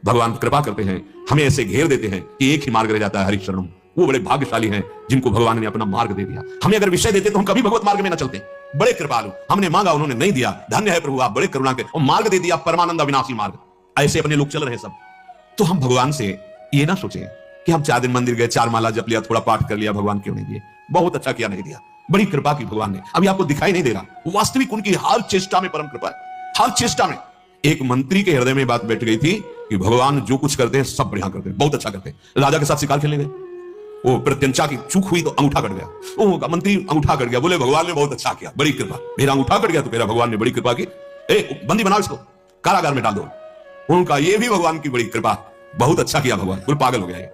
भगवान कृपा करते हैं, हमें ऐसे घेर देते हैं कि एक ही मार्ग रह जाता है, हरिशरणम। वो बड़े भाग्यशाली हैं जिनको भगवान ने अपना मार्ग दे दिया। हमें अगर विषय देते तो हम कभी भगवत मार्ग में न चलते। बड़े कृपालु, हमने मांगा उन्होंने नहीं दिया, धन्य है प्रभु आप बड़े करुणा के, और मार्ग दे दिया परमानंद अविनाशी मार्ग। ऐसे अपने लोग चल रहे हैं सब। तो हम भगवान से ये ना सोचें कि हम 4 दिन मंदिर गए, 4 माला जप लिया, थोड़ा पाठ कर लिया, भगवान क्यों नहीं दिए? बहुत अच्छा किया, नहीं दिया। बड़ी कृपा की भगवान ने, अभी आपको दिखाई नहीं दे रहा, वास्तविक उनकी हर चेष्टा में परम कृपा है, हर चेष्टा में। एक मंत्री के हृदय में बात बैठ गई थी कि भगवान जो कुछ करते हैं सब बढ़िया करते हैं, बहुत अच्छा करते हैं। राजा के साथ शिकार खेलने गए, वो प्रत्यंचा की चूक हुई तो अंगूठा कट गया। वो मंत्री अंगूठा कट गया, बोले भगवान ने बहुत अच्छा किया, बड़ी कृपा। मेरा अंगूठा कट गया तो मेरा भगवान ने बड़ी कृपा की, बंदी बनाओ इसको, कारागार में डाल दो। उनका ये भी भगवान की बड़ी कृपा, बहुत अच्छा किया भगवान। बोले पागल हो गया ये,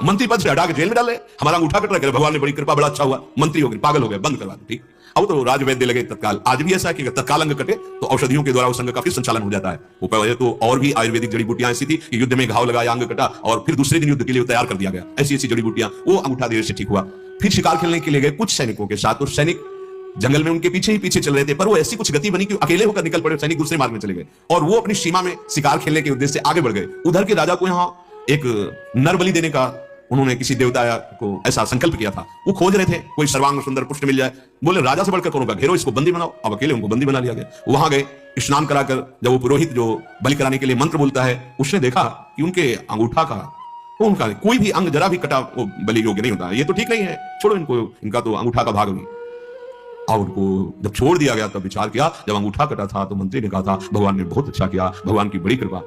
मंत्री पद से हटा के जेल में डाले, हमारा अंगूठा कट रहा है, भगवान ने बड़ी कृपा, बड़ा अच्छा हुआ, मंत्री हो गए, पागल हो गए, बंद करवा दो। ठीक, अब तो राजवैद्य लगे तत्काल। आज भी ऐसा है कि तत्काल अंग कटे तो औषधियों के द्वारा उस अंग का फिर संचालन हो जाता है। वो पहले तो और भी आयुर्वेदिक जड़ी बूटियां ऐसी थी कि युद्ध में घाव लगाया, अंग कटा, और फिर दूसरे दिन युद्ध के लिए तैयार कर दिया गया। ऐसी ऐसी जड़ी बूटियां, वो अंगूठा देर से ठीक हुआ। फिर शिकार खेलने के लिए गए कुछ सैनिकों के साथ, तो सैनिक जंगल में उनके पीछे ही पीछे चल रहे थे, पर वो ऐसी कुछ गति बनी कि अकेले होकर निकल पड़े, सैनिक दूसरे मार्ग में चले गए, और वो अपनी सीमा में शिकार खेलने के उद्देश्य से आगे बढ़ गए। उधर के राजा को यहाँ एक नर बलि देने का उन्होंने किसी देवता को ऐसा संकल्प किया था। वो खोज रहे थे कोई सर्वांग सुंदर पुष्ट मिल जाए। बोले राजा से बढ़कर कौन होगा, घेरो इसको, बंदी बनाओ। अब अकेले उनको बंदी बना लिया गया। वहां गए, स्नान कराकर जब वो पुरोहित जो बलि कराने के लिए मंत्र बोलता है, उसने देखा कि उनके अंगूठा का, तो उनका कोई भी अंग जरा भी कटा वो बलि योग्य नहीं होता। ये तो ठीक नहीं है, छोड़ो इनको, इनका तो अंगूठा का भाग नहीं। और उनको जब छोड़ दिया गया तब विचार किया, जब अंगूठा कटा था तो मंत्री ने कहा था भगवान ने बहुत अच्छा किया, भगवान की बड़ी कृपा।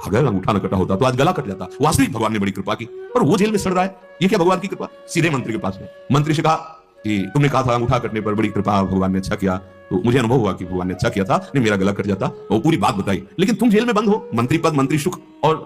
अगर अंगूठा न कटा होता तो आज गला कट जाता। वास्तविक भगवान ने बड़ी कृपा की, और वो जेल में सड़ रहा है, ये क्या भगवान की कृपा? सीधे मंत्री के पास में, मंत्री से कहा कि तुमने कहा था अंगूठा कटने पर बड़ी कृपा, भगवान ने अच्छा किया, तो मुझे अनुभव हुआ कि भगवान ने अच्छा किया था, नहीं मेरा गला कट जाता। और पूरी बात बताई, लेकिन तुम जेल में बंद हो, मंत्री पद, मंत्री सुख, और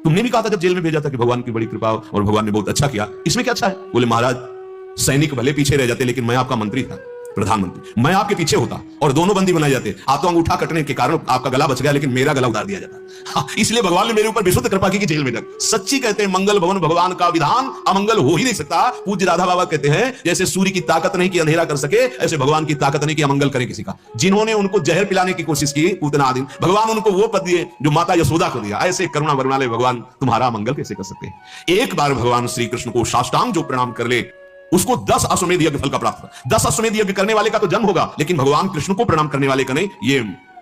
तुमने भी कहा था जब जेल में भेजा था कि भगवान की बड़ी कृपा और भगवान ने बहुत अच्छा किया, इसमें क्या अच्छा है? बोले महाराज सैनिक भले पीछे रह जाते, लेकिन मैं आपका मंत्री था, प्रधानमंत्री, मैं आपके पीछे होता और दोनों बंदी बनाए जाते। आप तो अंगूठा कटने के कारण आपका गला बच गया, लेकिन मेरा गला उतार दिया जाता। हाँ, इसलिए भगवान ने मेरे ऊपर विशुद्ध कृपा की कि जेल में तक। सच्ची कहते हैं मंगल भवन भगवान का विधान, अमंगल हो ही नहीं सकता। पूज्य राधा बाबा कहते हैं जैसे सूर्य की ताकत नहीं कि अंधेरा कर सके, ऐसे भगवान की ताकत नहीं कि अमंगल करे किसी का। जिन्होंने उनको जहर पिलाने की कोशिश की पूतना दिन, भगवान उनको वो पद दिए जो माता यशोदा को दिया। ऐसे करुणा वरुणालय भगवान तुम्हारा मंगल कैसे कर सकते हैं? एक बार भगवान श्री कृष्ण को साष्टांग जो प्रणाम कर ले, उसको 10 अश्वमेध यज्ञ फल का प्राप्त होगा। 10 अश्वमेध यज्ञ करने वाले का तो जन्म होगा, लेकिन भगवान कृष्ण को प्रणाम करने वाले का नहीं। ये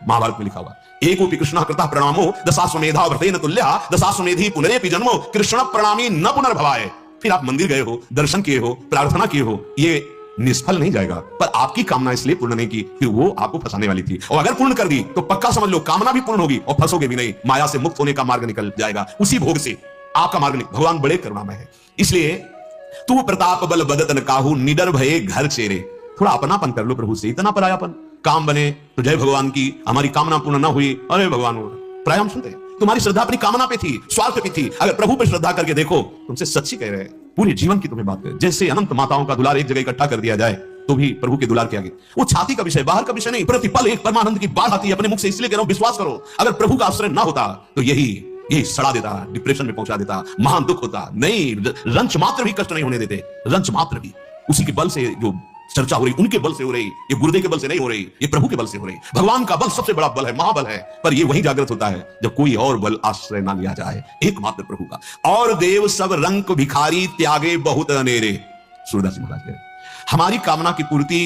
महाभारत में लिखा हुआ, एकोपि कृष्ण कृतः प्रणामो दशाश्वमेधा व्रतेन तुल्यः दशाश्वमेधी पुनरेपि जन्मो कृष्ण प्रणामी न पुनर्भवाय। फिर आप मंदिर गए हो, दर्शन किए हो, प्रार्थना किए हो, ये निष्फल नहीं जाएगा, पर आपकी कामना इसलिए पूर्ण नहीं की कि वो आपको फंसाने वाली थी, और अगर पूर्ण कर दी तो पक्का समझ लो कामना भी पूर्ण होगी और फंसोगे भी नहीं। माया से मुक्त होने का मार्ग निकल जाएगा, उसी भोग से आपका मार्ग निकल। भगवान बड़े करुणामय है, इसलिए तू प्रताप बल बदतन काहू निडर भये घर चेरे। थोड़ा अपनापन कर लो प्रभु से, इतना परायापन। काम बने तो जय भगवान की, हमारी कामना पूर्ण ना हुई, अरे भगवान प्राय हम सुनते हैं तुम्हारी श्रद्धा अपनी कामना पे थी, स्वार्थ पे थी। अगर प्रभु पे श्रद्धा करके देखो, तुमसे सच्ची कह रहे हैं, पूरे जीवन की तुम्हें बात करें। जैसे अनंत माताओं का दुलार एक जगह इकट्ठा कर दिया जाए तो भी प्रभु के दुलार के आगे वो छाती का विषय, बाहर का विषय नहीं। प्रतिपल एक परमानंद की बात आती है अपने मुख से, इसलिए कह रहा हूं विश्वास करो। अगर प्रभु का आश्रय ना होता तो यही सड़ा देता, डिप्रेशन में पहुंचा देता, महान दुख होता। नहीं, रंच मात्र भी कष्ट नहीं होने देते, रंच मात्र भी। उसी के बल से जो चर्चा हो रही, उनके बल से हो रही, ये गुरुदेव के बल से नहीं हो रही, ये प्रभु के बल से हो रही। भगवान का बल सबसे बड़ा बल है, महाबल है, पर ये वही जागृत होता है जब कोई और बल आश्रय ना लिया जाए, एकमात्र प्रभु का। और देव सब रंक भिखारी त्यागे बहुत अनेरे। सूरदास जी महाराज कह, हमारी कामना की पूर्ति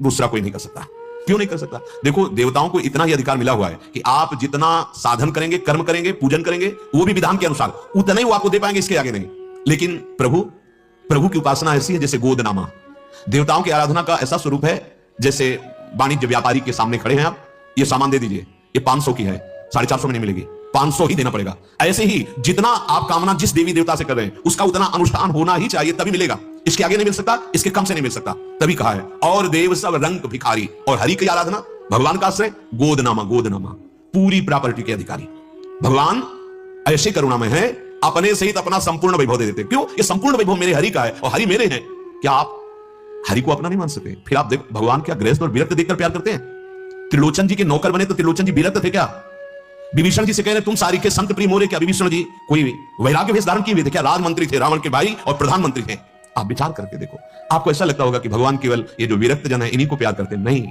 दूसरा कोई नहीं कर सकता। क्यों नहीं कर सकता? देखो, देवताओं को इतना ही अधिकार मिला हुआ है कि आप जितना साधन करेंगे, कर्म करेंगे, पूजन करेंगे, वो भी विधान के अनुसार, उतना ही वो आपको दे पाएंगे, इसके आगे नहीं। लेकिन प्रभु की उपासना ऐसी है जैसे गोदनामा। देवताओं की आराधना का ऐसा स्वरूप है जैसे वाणिज्य व्यापारी के सामने खड़े हैं आप, ये सामान दे दीजिए, ये 500 की है, 450 में नहीं मिलेगी, 500 ही देना पड़ेगा। ऐसे ही जितना आप कामना जिस देवी देवता से कर रहे हैं, उसका उतना अनुष्ठान होना ही चाहिए, तभी मिलेगा। इसके आगे नहीं मिल सकता, इसके कम से नहीं मिल सकता। तभी कहा है और देव सब रंक भिखारी। और हरि की आराधना, भगवान का आश्रय, गोदनामा, पूरी प्रॉपर्टी के अधिकारी। भगवान ऐसे करुणामय है, अपने सहित अपना संपूर्ण वैभव दे देते। क्यों? ये संपूर्ण वैभव मेरे हरि का है और हरि मेरे हैं। क्या आप हरि को अपना नहीं मान सकते? फिर आप देखो भगवान क्या गृहस्थ और विरक्त देखकर प्यार करते हैं। त्रिलोचन जी के नौकर बने तो त्रिलोचन जी विरक्त थे क्या? विभीषण जी से कह रहे तुम सारी के संत प्रिय मोरे, क्या विभीषण जी कोई वैराग्य वेश धारण किए हुए थे क्या? राजमंत्री थे, रावण के भाई और प्रधानमंत्री थे। आप विचार करके देखो, आपको ऐसा लगता होगा कि भगवान केवल ये जो विरक्त जन है इन्हीं को प्यार करते। नहीं,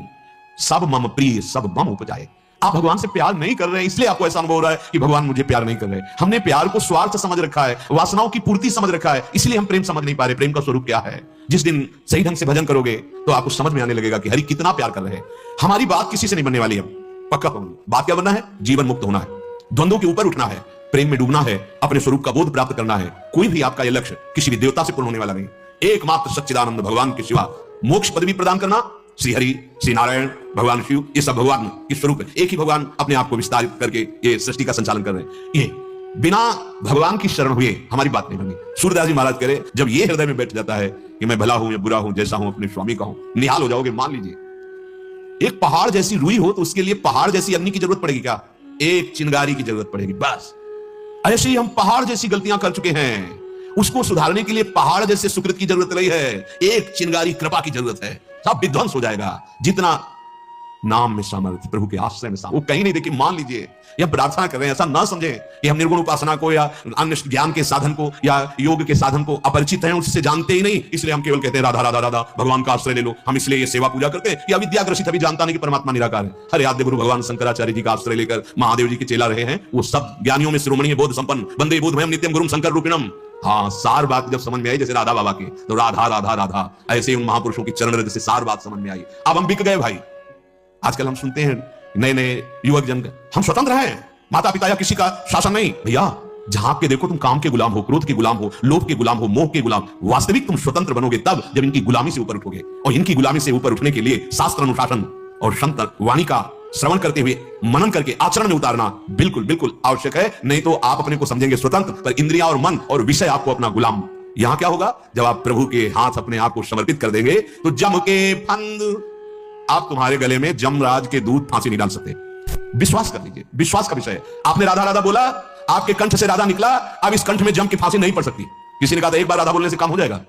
सब मम प्रिय सब मम उपजाए। आप भगवान से प्यार नहीं कर रहे हैं, इसलिए आपको ऐसा अनुभव हो रहा है कि भगवान मुझे प्यार नहीं कर रहे। हमने प्यार को स्वार्थ समझ रखा है, वासनाओं की पूर्ति समझ रखा है, इसलिए हम प्रेम समझ नहीं पा रहे। प्रेम का स्वरूप क्या है? जिस दिन सही ढंग से भजन करोगे तो आपको समझ में आने लगेगा कि हरि कितना प्यार कर रहे हैं। हमारी बात किसी से नहीं बनने वाली है, पक्का कहूं। बात क्या बनना है? जीवन मुक्त होना है, द्वंद्वों के ऊपर उठना है, प्रेम में डूबना है, अपने स्वरूप का बोध प्राप्त करना है। कोई भी आपका यह लक्ष्य किसी भी देवता से पूर्ण होने वाला नहीं। एकमात्र सच्चिदानंद भगवान के सिवा मोक्ष पदवी प्रदान करना, श्री हरि, श्री नारायण, भगवान शिव, ये सब भगवान के स्वरूप है। एक ही भगवान अपने आप को विस्तारित करके ये सृष्टि का संचालन कर रहे हैं। ये बिना भगवान की शरण हुए हमारी बात नहीं बनी। सूरदास जी महाराज कह रहे, जब ये हृदय में बैठ जाता है कि मैं भला हूं या बुरा हूं, जैसा हूं अपने स्वामी का हूं, निहाल हो जाओगे। मान लीजिए एक पहाड़ जैसी रुई हो तो उसके लिए पहाड़ जैसी अग्नि की जरूरत पड़ेगी क्या? एक चिंगारी की जरूरत पड़ेगी, बस। ऐसे ही हम पहाड़ जैसी गलतियां कर चुके हैं, उसको सुधारने के लिए पहाड़ जैसे सुकृत की जरूरत नहीं है, एक चिंगारी कृपा की जरूरत है। सब विध्वंस हो जाएगा। जितना नाम में सामर्थ्य, प्रभु के आश्रय में सामर्थ्य, वो कहीं नहीं देखिए। मान लीजिए या प्रार्थना कर रहे हैं, ऐसा ना समझे कि हम निर्गुण उपासना को या अन्य ज्ञान के साधन को या योग के साधन को अपरिचित हैं, उससे जानते ही नहीं, इसलिए हम केवल कहते हैं राधा राधा राधा, भगवान का आश्रय ले लो। हम इसलिए ये सेवा पूजा करते हैं या विद्याग्रसित अभी जानता नहीं कि परमात्मा निराकार है। हरे आद्य गुरु भगवान शंकराचार्य जी का आश्रय लेकर महादेव जी के चेला रहे हैं, वो सब ज्ञानियों में शिरोमणि बोध संपन्न, वंदे बोधमयम् नित्यम गुरुम शंकर रूपिणम। हाँ, सार बात जब समझ में आई, जैसे राधा बाबा की, तो राधा राधा राधा, ऐसे उन महापुरुषों की चरण रज से सार बात समझ में आई। अब हम बिक गए भाई। आजकल हम सुनते हैं नए नए युवक जन, हम स्वतंत्र हैं, माता पिता या किसी का शासन नहीं। भैया झांक के देखो, तुम काम के गुलाम हो, क्रोध के गुलाम हो, लोभ के गुलाम हो, मोह के गुलाम। वास्तविक तुम स्वतंत्र बनोगे तब जब इनकी गुलामी से ऊपर उठोगे। और इनकी गुलामी से ऊपर उठने के लिए शास्त्र अनुशासन और संत वाणी का श्रवण करते हुए मनन करके आचरण में उतारना बिल्कुल बिल्कुल आवश्यक है। नहीं तो आप अपने को समझेंगे स्वतंत्र, पर इंद्रिया और मन और विषय आपको अपना गुलाम। यहां क्या होगा? जब आप प्रभु के हाथ अपने आप को समर्पित कर देंगे तो जम के फंद, आप तुम्हारे गले में जमराज के दूध फांसी नहीं डाल सकते। विश्वास कर लीजिए, विश्वास का विषय है। आपने राधा राधा बोला, आपके कंठ से राधा निकला, अब इस कंठ में जम की फांसी नहीं पड़ सकती। किसी ने कहा था एक बार राधा बोलने से काम हो जाएगा।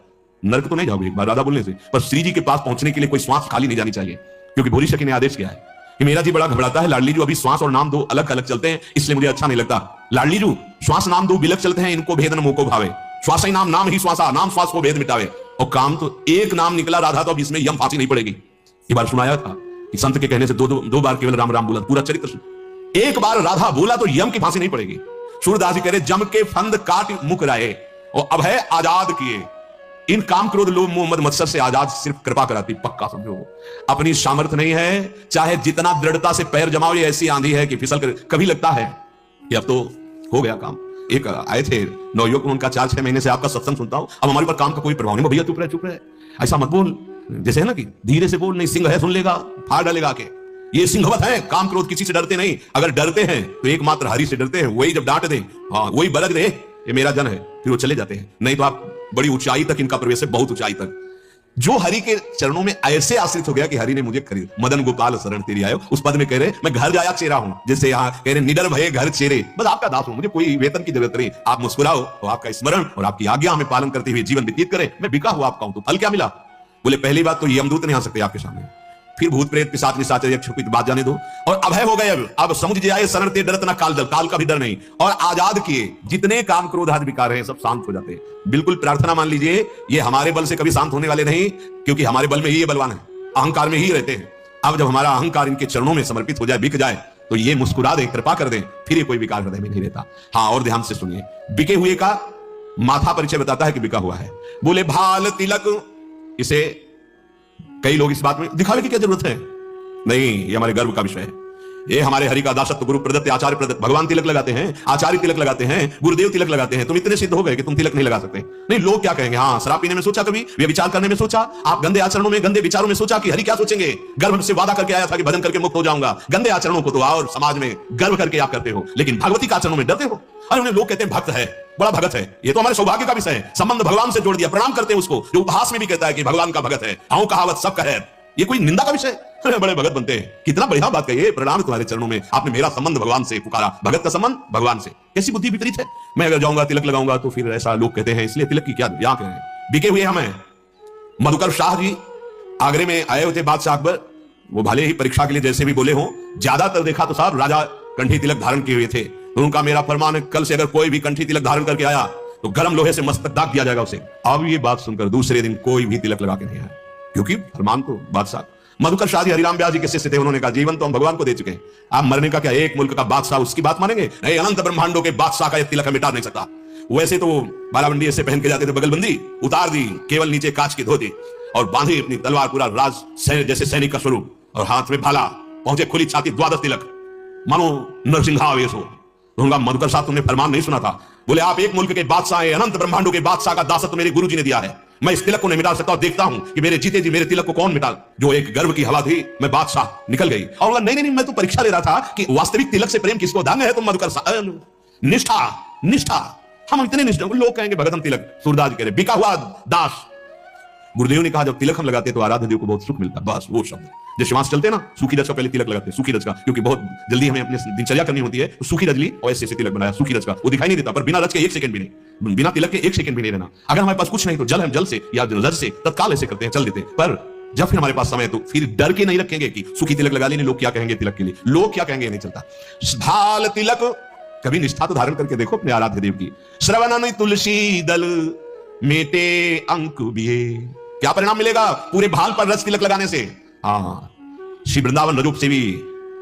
नरक तो नहीं जाओगे एक बार राधा बोलने से, पर श्री जी के पास पहुंचने के लिए कोई श्वास खाली नहीं जानी चाहिए। क्योंकि भोरी सखी ने आदेश किया है कि मेरा जी बड़ा घबराता है, लाडली जो अभी श्वास और नाम दो अलग अलग चलते हैं, इसलिए मुझे अच्छा नहीं लगता। लाडली जो श्वास नाम दो बिलक चलते हैं, इनको भेदन मुंह को भावे। श्वास ही नाम, नाम ही श्वासा, नाम श्वास को भेद मिटावे। और काम तो एक नाम निकला राधा, तो अब इसमें यम फांसी नहीं पड़ेगी। एक बार सुनाया था कि संत के कहने से दो बार केवल राम राम बोला, पूरा चरित्र। एक बार राधा बोला तो यम की फांसी नहीं पड़ेगी। सूरदास जी कह रहे, जम के फंद काट मुक राये, और अब है आजाद किए। इन काम क्रोध लोभ मोह मद मत्सर से आजाद सिर्फ कृपा कराती। पक्का समझो, अपनी सामर्थ्य नहीं है, चाहे जितना दृढ़ता से पैर जमाओ, ये ऐसी आंधी है कि फिसल कर कभी लगता है कि अब तो हो गया काम। एक आए थे नवयुवक, उनका 4-6 महीने से आपका सत्संग सुनता हूं, अब हमारे ऊपर काम का कोई प्रभाव नहीं। भैया चुप रहे, चुप रहे, ऐसा मत बोल। जैसे है ना कि धीरे से बोल, नहीं सिंह है सुन लेगा, फाड़ डालेगा के। ये सिंहवत है, काम क्रोध किसी से डरते नहीं। अगर डरते हैं तो एकमात्र हरि से डरते हैं। वही जब डांट दे, हाँ वही बरग दे, ये मेरा जन है, फिर वो चले जाते हैं। नहीं तो आप बड़ी ऊंचाई तक इनका प्रवेश है, बहुत ऊंचाई तक। जो हरि के चरणों में ऐसे आश्रित हो गया कि हरि ने मुझे खरीद, मदन गोपाल शरण तेरी आयो। उस पद में कह रहे, मैं घर जाया चेरा हूं, जैसे यहाँ कह रहे निडर भये घर चेरे, बस आपका दास हूं, मुझे कोई वेतन की जरूरत नहीं। आप मुस्कुराओ और आपका स्मरण और आपकी आज्ञा में पालन करते हुए जीवन व्यतीत करें। मैं बिका हुआ आपका हूं, तो फल क्या मिला? बोले पहली बात तो यमदूत नहीं आ सकते आपके सामने, फिर भूत प्रेत पिशाच निशाचर यक्ष की बात जाने दो। और अभय हो गए, अब समुझ जाए शरण ते डरत ना काल दल, काल का भी डर नहीं। और आजाद किए, जितने काम क्रोध आदि विकार हैं सब शांत हो जाते हैं। बिल्कुल प्रार्थना मान लीजिए, ये हमारे बल से कभी शांत होने वाले नहीं, क्योंकि हमारे बल में ही ये बलवान है, अहंकार में ही रहते हैं। अब जब हमारा अहंकार इनके चरणों में समर्पित हो जाए, बिक जाए, तो ये मुस्कुरा दे, कृपा कर दे, फिर ये कोई विकार हृदय में नहीं रहता। हाँ, और ध्यान से सुनिए, बिके हुए का माथा परिचय बताता है कि बिका हुआ है। बोले भाल तिलक, इसे कई लोग इस बात में दिखावे की क्या जरूरत है? नहीं, ये हमारे गर्व का विषय है। ये हमारे हरि का दासत्व, गुरु प्रदत्त, आचार्य प्रदत्त। भगवान तिलक लगाते हैं, आचार्य तिलक लगाते हैं, गुरुदेव तिलक लगाते हैं। तुम इतने सिद्ध हो गए कि तुम तिलक नहीं लगा सकते। नहीं, लोग क्या कहेंगे? हाँ, शराब पीने में सोचा, कभी वे विचार करने में सोचा, आप गंदे आचरणों में, गंदे विचारों में सोचा कि हरि क्या सोचेंगे? गर्भ से वादा करके आया था कि भजन करके मुक्त हो जाऊंगा। गंदे आचरणों को तो और समाज में गर्व करके आप करते हो, लेकिन भगवती के आचरणों में डरते हो। और उन्हें लोग कहते हैं भक्त है, बड़ा भगत है। ये तो हमारे सौभाग्य का विषय है। संबंध भगवान से जोड़ दिया, प्रणाम करते हैं उसको, जो उपहास में भी कहता है कि भगवान का भगत है। आओ कहावत सब कहे, ये कोई निंदा का विषय? बड़े भगत बनते हैं, कितना बढ़िया बात कही, प्रणाम तुम्हारे चरणों में, आपने मेरा संबंध भगवान से पुकारा। भगत का संबंध भगवान से, कैसी बुद्धि विपरीत है। मैं अगर जाऊंगा तिलक लगाऊंगा तो फिर ऐसा लोग कहते हैं, इसलिए तिलक की क्या यहां कह रहे हैं? बिके हुए हमें। मधुकर शाह जी आगरे में आए हुए थे, बादशाह अकबर, वो भले ही परीक्षा के लिए जैसे भी बोले हो, ज्यादातर देखा तो साहब राजा कंठी तिलक धारण किए हुए थे। तो उनका मेरा फरमान है, कल से अगर कोई भी कंठी तिलक धारण करके आया तो गर्म लोहे से मस्तक दाग दिया जाएगा उसे। अब ये बात सुनकर दूसरे दिन कोई भी तिलक लगा के नहीं आया, क्योंकि फरमान तो बादशाह। मधुकर शाह जी हरिराम व्यास जी के शिष्य थे, उन्होंने कहा जीवन तो हम भगवान को दे चुके हैं, आप मरने का क्या, एक मुल्क का बादशाह उसकी बात मानेंगे? नहीं, अनंत ब्रह्मांडों के बादशाह का तिलक मिटा नहीं सकता। वैसे तो बालाबंदी ऐसे पहन के जाते थे, बगलबंदी उतार दी, केवल नीचे कांच की धोती और बांधी अपनी तलवार, पूरा राज जैसे सैनिक का स्वरूप, और हाथ में भाला, पहुंचे खुली छाती, द्वादश तिलक, मानो नरसिंहावेश हो। उनका मधुकर साहब तुमने फरमान नहीं सुना था? बोले आप एक मुल्क के बादशाह हैं, अनंत ब्रह्मांडों के बादशाह का दासत्व मेरे गुरुजी ने दिया है, मैं इस तिलक को नहीं मिटा सकता, और देखता हूं कि मेरे जीते जी मेरे तिलक को कौन मिटा। जो एक गर्व की हवा थी, मैं बादशाह निकल गई। और बोला नहीं, मैं तो परीक्षा ले रहा था कि वास्तविक तिलक से प्रेम किसको धान्य है। तुम मधुकर साहब, निष्ठा निष्ठा, हम इतने निष्ठा, लोग कहेंगे भगत हम तिलक, सूरदास कह रहे बिका हुआ दास। गुरुदेव ने कहा जब तिलक हम लगाते तो आराध्य देव को बहुत सुख मिलता, बस वो शब्द। जैसे श्वास चलते ना, सूखी रज का पहले तिलक लगाते, सूखी रज का, क्योंकि बहुत जल्दी हमें अपनी दिनचर्या करनी होती है, तो सूखी रज ली और ऐसे तिलक बनाया, सूखी रज का। वो दिखाई नहीं देता, पर बिना रज के एक सेकंड भी नहीं, बिना तिलक के एक सेकंड भी नहीं रहना। अगर हमारे पास कुछ नहीं तो जल, हम जल से या रज से तत्काल ऐसे करते हैं, चल देते। पर जब फिर हमारे पास समय तो फिर डर के नहीं रखेंगे कि सूखी तिलक लगा लेने, लोग क्या कहेंगे तिलक के लिए, लोग क्या कहेंगे नहीं चलता। भाल तिलक, कभी निष्ठा तो धारण करके देखो अपने आराध्य देव की। श्रवणन तुलसी दल मेटे अंक बिये, क्या परिणाम मिलेगा पूरे भाल पर रज तिलक लगाने से? हाँ, श्री वृंदावन रजोप से भी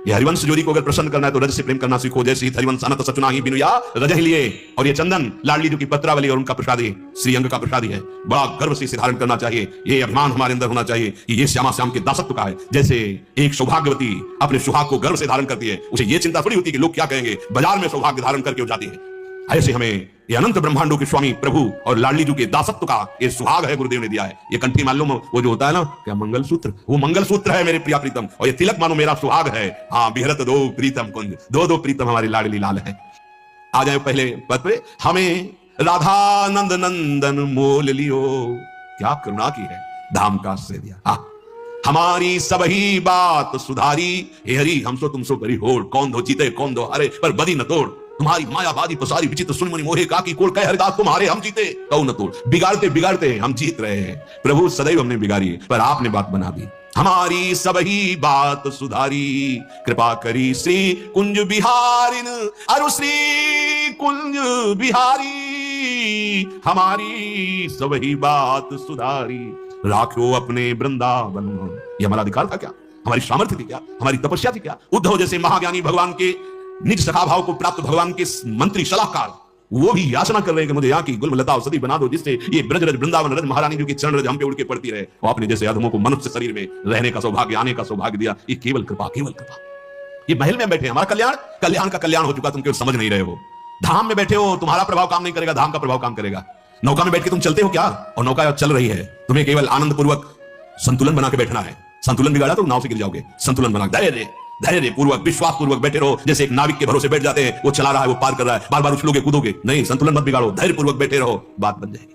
ये हरिवंश जोड़ी को अगर प्रसन्न करना है तो रज से प्रेम करना सीखो। जैसे हरिवंश अनंत सचुना ही बिनु या रज ही लिए, और ये चंदन लाडली जो की पत्रावली और उनका प्रसादी श्री अंग का प्रसादी है, बड़ा गर्व से इसे धारण करना चाहिए। ये अभिमान हमारे अंदर होना चाहिए कि ये श्यामा श्याम के दासत्व का है। जैसे एक सौभाग्यवती अपने सुहाग को गर्व से धारण करती है, उसे ये चिंता थोड़ी होती कि लोग क्या कहेंगे, बाजार में सौभाग्य धारण करके हो जाती है। ऐसे हमें ये अनंत ब्रह्मांडों के स्वामी प्रभु और लाडली जी के दासत्व का ये सुहाग है, गुरुदेव ने दिया है। ये कंठी मालूम वो जो होता है ना, क्या मंगलसूत्र, वो मंगलसूत्र है मेरे प्रिया प्रीतम, और ये तिलक मानो मेरा सुहाग है। हाँ, बिहरत दो प्रीतम कुंज, दो प्रीतम हमारी लाडली लाल है। आ जाए पहले पद पे, हमें राधानंद नंदन मोल लियो, क्या करुणा की है, धाम का आश्रय दिया। हाँ, हमारी सब ही बात सुधारी, हे हरि हम सो तुम सो करी होड़, कौन दो जीते कौन दो हारे, पर बदी न तोड़, तुम्हारी मायावादी पसारी विचित्र सुन मुनि मोहे का की कोल, कह हरिदास तुम्हारे हम जीते कौ न तोड़। बिगाड़ते बिगाड़ते हम जीत रहे हैं, प्रभु सदैव हमने बिगाड़ी पर आपने बात बना दी। हमारी सब ही बात सुधारी, कृपा करी श्री कुंज बिहारिन, अरु श्री कुंज बिहारी, हमारी सब ही बात सुधारी, राखो अपने वृंदावन। ये हमारा अधिकार था क्या, हमारी सामर्थ्य थी क्या, हमारी तपस्या थी क्या? उद्धव जैसे महाज्ञानी भगवान के निज सखा भाव को प्राप्त भगवान के मंत्री सलाहकार, वो भी याचना कर रहे हैं कि मुझे यहाँ की गुलमलता औषधि बना दो, जिससे ये ब्रज रज वृंदावन रज महारानी जी की चरण रज हम पे उड़ के पड़ती रहे। और आपने जैसे आदमों को मनुष्य शरीर में रहने का सौभाग्य, आने का सौभाग्य दिया, ये केवल कृपा, केवल कृपा। ये महल में बैठे हमारा कल्याण, कल्याण का कल्याण हो चुका, तुम केवल समझ नहीं रहे हो। धाम में बैठे हो, तुम्हारा प्रभाव काम नहीं करेगा, धाम का प्रभाव काम करेगा। नौका में बैठ के तुम चलते हो क्या, और नौका चल रही है, तुम्हें केवल आनंद पूर्वक संतुलन बना के बैठना है। संतुलन बिगाड़ा तो नाव से गिर जाओगे। संतुलन बना, धैर्य पूर्वक विश्वास पूर्वक बैठे रहो। जैसे एक नाविक के भरोसे बैठ जाते हैं, वो चला रहा है, वो पार कर रहा है, बार बार उछलोगे कूदोगे नहीं, संतुलन मत बिगाड़ो, धैर्य पूर्वक बैठे रहो, बात बन जाएगी।